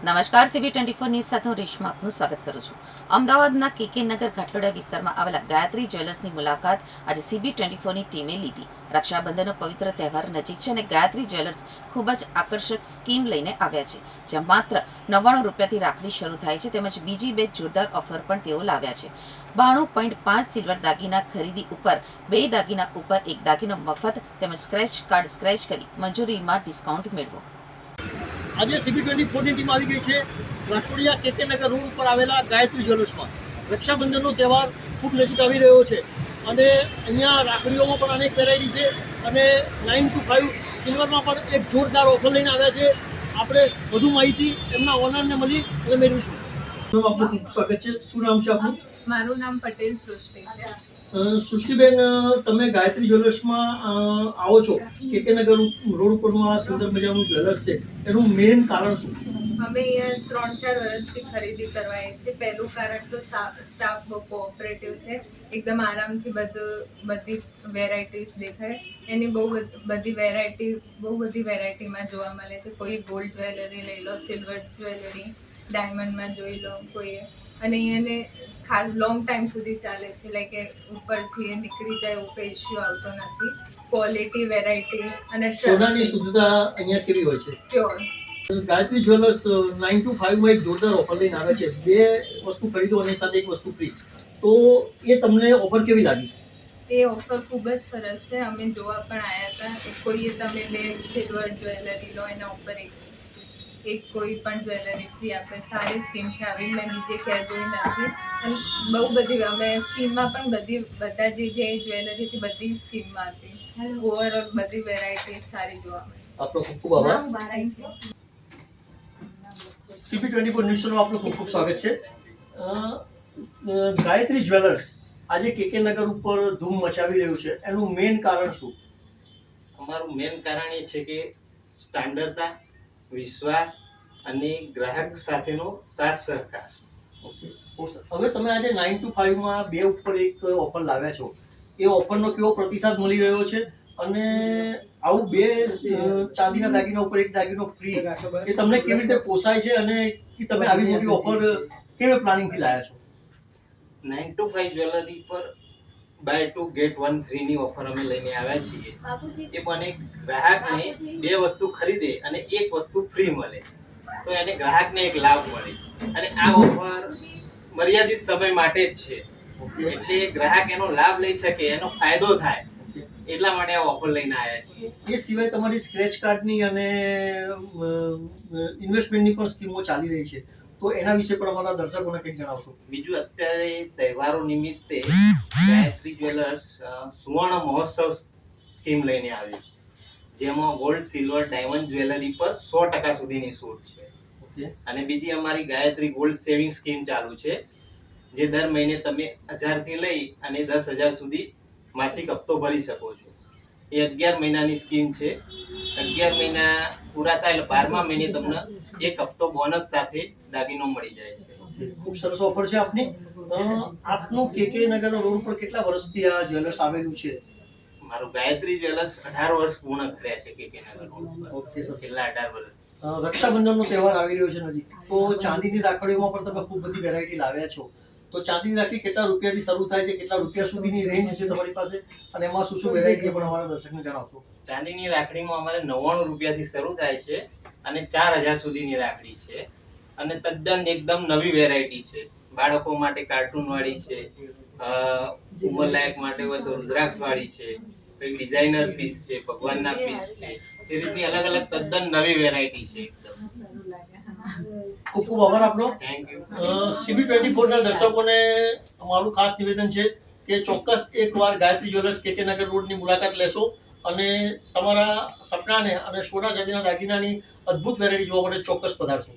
નમસ્કાર, CB24 news સાથે હું રેશમા આપનું સ્વાગત કરું છું. અમદાવાદના KK નગર ઘાટલોડા વિસ્તારમાં આવેલા ગાયત્રી જ્વેલર્સની મુલાકાત આજે CB24ની ટીમે લીધી. રક્ષાબંધનનો પવિત્ર તહેવાર નજીક છે અને ગાયત્રી જ્વેલર્સ ખૂબ જ આકર્ષક સ્કીમ લઈને આવ્યા છે, જ્યાં માત્ર 99 રૂપિયાથી રાખડી શરૂ થાય છે. તેમજ બીજી બે જોરદાર ઓફર પણ તેઓ લાવ્યા છે. 92.5 સિલ્વર દાગીના ખરીદી ઉપર 2 દાગીના ઉપર 1 દાગીનો મફત તેમજ સ્ક્રેચ કાર્ડ સ્ક્રેચ કરી મંજૂરીમાં ડિસ્કાઉન્ટ મેળવો. આજે CB24ની ટીમ આવી ગઈ છે ઘાટલોડિયા KK નગર રોડ ઉપર આવેલા ગાયત્રી જ્વેલર્સમાં. રક્ષાબંધનનો તહેવાર ખૂબ નજીક આવી રહ્યો છે અને અહીંયા રાખડીઓમાં પણ અનેક વેરાયટી છે અને 9 to 5 સિલ્વરમાં પણ એક જોરદાર ઓફર લઈને આવ્યા છે. આપણે વધુ માહિતી એમના ઓનરને મળી અને મેળવીશું. આપનું ખૂબ સ્વાગત છે. શું નામ છે આપનું? મારું નામ પટેલ સૃષ્ટિ છે. સૃષ્ટિબેન, તમે ગાયત્રી જ્વેલર્સમાં આવો છો. KK નગર રોડ ઉપરનું આ સુંદર મજાનું જ્વેલર્સ છે, એનું મેઇન કારણ શું? અમે અહીંયા 3-4 વર્ષથી ખરીદી કરવાએ છે. પહેલું કારણ તો સ્ટાફ બહુ કોઓપરેટિવ છે, એકદમ આરામથી બધી વેરાયટીઝ દેખાય. એની બહુ બધી વેરાયટીમાં જોવા મળે છે. કોઈ ગોલ્ડ જ્વેલરી લઈ લો, સિલ્વર જ્વેલરી, ડાયમંડમાં જોઈ લો કોઈ, અને અહીંયાને ખાસ લોંગ ટાઈમ સુધી ચાલે છે. લાઈક ઉપરથી એ નીકળી જાય એવું કંઈ ઇસ્યુ આવતો નથી. ક્વોલિટી, વેરાયટી અને સોનાની શુદ્ધતા અહીંયા કેવી હોય છે? પ્યોર. ગાયત્રી જ્વેલર્સ 9 to 5 માં એક જોરદાર ઓફર લઈને આવે છે. 2 વસ્તુ ખરીદો અને સાથે 1 વસ્તુ ફ્રી. તો એ તમને ઓફર કેવી લાગી? એ ઓફર ખૂબ જ સરસ છે. અમે જોવા પણ આવ્યા હતા. કોઈએ તમે 2 સિલ્વર જ્વેલરી લો, એના ઉપર એક કોઈ પણ જ્વેલરી ફ્રી આપે. સારી સ્કીમ છે. આવી મેં બીજે ક્યાંય જોઈ નથી. અને બહુ બધી અમે સ્કીમમાં પણ બધા જે જ્વેલરી હતી બધી સ્કીમમાં હતી. ઓવરઓલ બધી વેરાયટી સારી જોવા મળી. આપનો ખૂબ ખૂબ આભાર. CB24 ન્યૂઝમાં આપનું ખૂબ ખૂબ સ્વાગત છે. ગાયત્રી જ્વેલર્સ આજે KK નગર ઉપર ધૂમ મચાવી રહ્યું છે, એનું મેઇન કારણ શું? અમારું મેઇન કારણ એ છે કે સ્ટાન્ડર્ડતા, વિશ્વાસ અને ગ્રાહક સાથેનો સાથ સહકાર. હવે તમે આજે 9 to 5 માં 2 ઉપર 1 ઓફર લાવ્યા છો, એ ઓફરનો કેવો પ્રતિસાદ મળી રહ્યો છે? અને આવું 2 ચાંદીના દાગીના ઉપર 1 દાગીનો ફ્રી, એ તમને કેવી રીતે પોસાય છે અને તમે આવી મોટી ઓફર કેવી પ્લાનિંગથી લાવ્યા છો? 9 to 5 જ્વેલરી પર બાય 2 ગેટ 1 ફ્રીની ઓફર અમે લઈને આવ્યા છીએ. એ પણ એક ગ્રાહકને 2 વસ્તુ ખરીદે અને 1 વસ્તુ ફ્રી મળે, તો એને ગ્રાહકને એક લાભ મળે. અને આ ઓફર મર્યાદિત સમય માટે જ છે, એટલે ગ્રાહક એનો લાભ લઈ શકે, એનો ફાયદો થાય, એટલા માટે આ ઓફર લઈને આવ્યા છીએ. એ સિવાય તમારી સ્ક્રેચ કાર્ડની અને ઇન્વેસ્ટમેન્ટની પણ સ્કીમો ચાલી રહી છે, તો એના વિશે પણ અમારા દર્શકોને કંઈક જણાવશો? બીજું, અત્યારે તહેવારો નિમિત્તે ગાયત્રી જ્વેલર્સ સુવર્ણ મહોત્સવ સ્કીમ લઈને આવ્યું છે, જેમાં ગોલ્ડ, સિલ્વર, ડાયમંડ જ્વેલરી પર 100% સુધીની છૂટ છે. અને બીજી અમારી ગાયત્રી ગોલ્ડ સેવિંગ સ્કીમ ચાલુ છે, જે દર મહિને તમે 1000 થી લઈ અને 10,000 સુધી માસિક હપ્તો ભરી શકો છો. એ 11 મહિનાની સ્કીમ છે. 11 મહિના પૂરા થાય એટલે 12મા મહિને તમને 1 હપ્તો બોનસ સાથે દાગીનો મળી જાય છે. ખૂબ સરસ ઓફર છે આપની. આપનું KK નગર રોડ પર કેટલા વર્ષથી આ જ્વેલર્સ આવેલું છે? મારું ગાયત્રી જ્વેલર્સ 18 વર્ષ પૂર્ણ કર્યા છે KK નગર રોડ પર. Okay sir. છેલ્લા 18 વર્ષ. રક્ષાબંધનનો તહેવાર આવી રહ્યો છે નજીક, તો ચાંદીની રાખડીઓમાં પણ તમે ખૂબ બધી વેરાયટી લાવ્યા છો. તો ચાંદીની રાખડી કેટલા રૂપિયાથી શરૂ થાય છે, કેટલા રૂપિયા સુધીની રેન્જ છે તમારી પાસે, અને એમાં શું શું વેરાયટી પણ અમારા દર્શકને જણાવશો? ચાંદીની રાખડીમાં અમારે 99 રૂપિયાથી શરૂ થાય છે અને 4000 સુધીની રાખડી છે. અને તદ્દન એકદમ નવી વેરાયટી છે. બાળકો માટે કાર્ટૂન વાળી છે, ઉંમરલાયક માટે વધુ રુદ્રાક્ષ વાળી છે, કોઈ ડિઝાઇનર પીસ છે, ભગવાનના પીસ છે. એ રીતની અલગ અલગ તદ્દન નવી વેરાયટી છે. એકદમ ખૂબ ખૂબ આભાર આપનો. Thank you. CB24 ના દર્શકોને અમારું ખાસ નિવેદન છે કે ચોક્કસ એકવાર ગાયત્રી જ્વેલર્સ KK નગર રોડની મુલાકાત લેશો અને તમારા સપનાને અને સોના ચાંદીના દાગીનાની અદ્ભુત વેરાયટી જોવા માટે ચોક્કસ પધારશો.